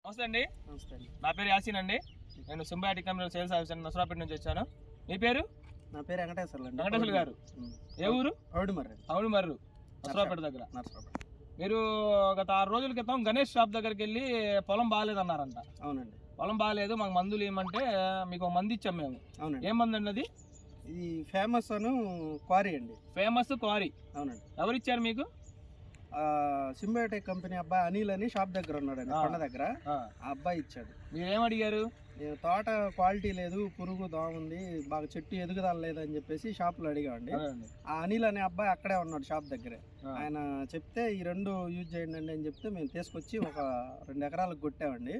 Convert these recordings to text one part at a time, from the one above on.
నమస్తే అండి. నమస్తే అండి. నా పేరు యాసీన్ అండి. నేను సింబాటిక్ కంపెనీ సేల్స్ ఆఫీసర్ నసరాపేట నుంచి వచ్చాను. మీ పేరు? నా పేరు వెంకటేశ్వర్లు అండి. వెంకటేశ్వర గారు. ఏ ఊరు? అవుడుమర్రు నసరాపేట దగ్గర. మీరు గత 6 రోజుల క్రితం గణేష్ షాప్ దగ్గరికి వెళ్ళి పొలం బాగాలేదన్నారంట. అవునండి. పొలం బాగాలేదు, మాకు మందులు ఏమంటే మీకు ఒక మందు ఇచ్చాం మేము. అవునండి. ఏం మందు అండి అది? ఇది ఫేమస్ క్వారీ అండి. Famous quarry. అవునండి. ఎవరు ఇచ్చారు మీకు? సింబయోటెక్ కంపెనీ అబ్బాయి అనిల్ అని షాప్ దగ్గర ఉన్నాడండి, కొండ దగ్గర. ఆ అబ్బాయి ఇచ్చాడు. మీరు ఏమడిగారు? తోట క్వాలిటీ లేదు, పురుగు దోమ ఉంది, బాగా చెట్టు ఎదుగుదల లేదని చెప్పేసి షాప్ లో అడిగామండి. ఆ అనిల్ అనే అబ్బాయి అక్కడే ఉన్నాడు షాప్ దగ్గరే. ఆయన చెప్తే ఈ 2 యూజ్ చేయండి అని చెప్తే మేము తీసుకొచ్చి ఒక 2 ఎకరాలకు కొట్టామండి.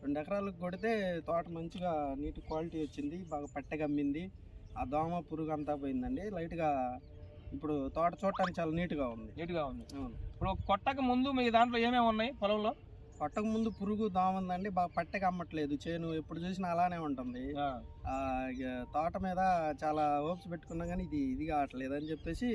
2 ఎకరాలకు కొడితే తోట మంచిగా నీట్ క్వాలిటీ వచ్చింది, బాగా పట్టెగమ్మింది, ఆ దోమ పురుగు అంతా పోయిందండి. లైట్ గా ఇప్పుడు తోట చూడటానికి చాలా నీట్ గా ఉంది. అవును. ఇప్పుడు కొట్టక ముందు మీ దాంట్లో ఏమేమి ఉన్నాయి పొలంలో? కొట్టక ముందు పురుగు దోమ ఉందండి, బాగా పట్టెకి అమ్మట్లేదు, చేను ఎప్పుడు చూసినా అలానే ఉంటుంది. తోట మీద చాలా హోప్స్ పెట్టుకున్నా కానీ ఇది కావట్లేదు అని చెప్పేసి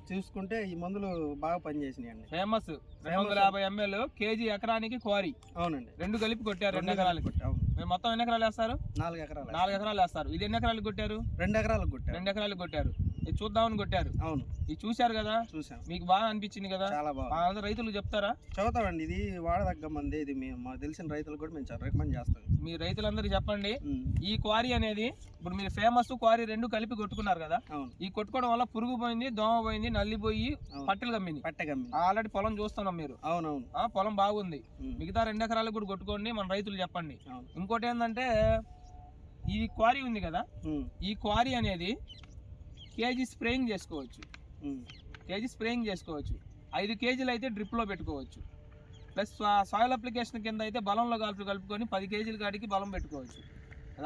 చూసుకుంటే ఈ మందులు బాగా పనిచేసినాయండి. ఫేమస్ 250 ml కేజీ ఎకరానికి క్వారీ. అవునండి. 2 కలిపి కొట్టారు. 2 ఎకరాలకి. మీరు మొత్తం ఎన్ని ఎకరాలు వేస్తారు? 4 ఎకరాలు. 4 ఎకరాలు వేస్తారు. ఇది ఎన్ని ఎకరాలకు కొట్టారు? 2 ఎకరాలకు కొట్టారు. 2 ఎకరాలకు కొట్టారు. ఇది చూద్దామని కొట్టారు. అవును. ఇది చూశారు కదా? చూసాం. మీకు బాగా అనిపించింది కదా? చాలా బాగా. రైతులు చెప్తారా? చదువుతామండి. ఇది వాడదగ్గ మంది. ఇది మాకు తెలిసిన రైతులు కూడా మేము రికమెండ్ చేస్తాం. మీ రైతులందరూ చెప్పండి. ఈ క్వారీ అనేది ఇప్పుడు మీరు ఫేమస్ క్వారీ 2 కలిపి కొట్టుకున్నారు కదా? ఈ కొట్టుకోవడం వల్ల పురుగు పోయింది, దోమ పోయింది, నల్లిపోయి పట్టెలు కమ్మింది. ఆల్రెడీ పొలం చూస్తున్నాం మీరు. అవునవును. పొలం బాగుంది. మిగతా 2 ఎకరాలకు కూడా కొట్టుకోండి, మన రైతులు చెప్పండి. ఇంకోటి ఏంటంటే ఈ క్వారీ ఉంది కదా, ఈ క్వారీ అనేది కేజీ స్ప్రేయింగ్ చేసుకోవచ్చు. 5 కేజీలు అయితే డ్రిప్ లో పెట్టుకోవచ్చు. ప్లస్ సాయిల్ అప్లికేషన్ కింద అయితే బలంలో కలుపుకొని 10 కేజీల కాడికి బలం పెట్టుకోవచ్చు.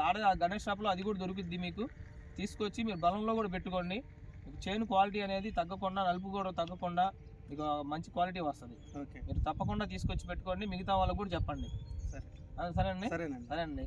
అది గణేష్ షాప్లో అది కూడా దొరుకుద్ది. మీకు తీసుకొచ్చి మీరు బలంలో కూడా పెట్టుకోండి. మీకు చేను క్వాలిటీ అనేది తగ్గకుండా, నలుపు కూడా తగ్గకుండా మీకు మంచి క్వాలిటీ వస్తుంది. మీరు తప్పకుండా తీసుకొచ్చి పెట్టుకోండి. మిగతా వాళ్ళకు కూడా చెప్పండి. సరేనండి. సరేనండి.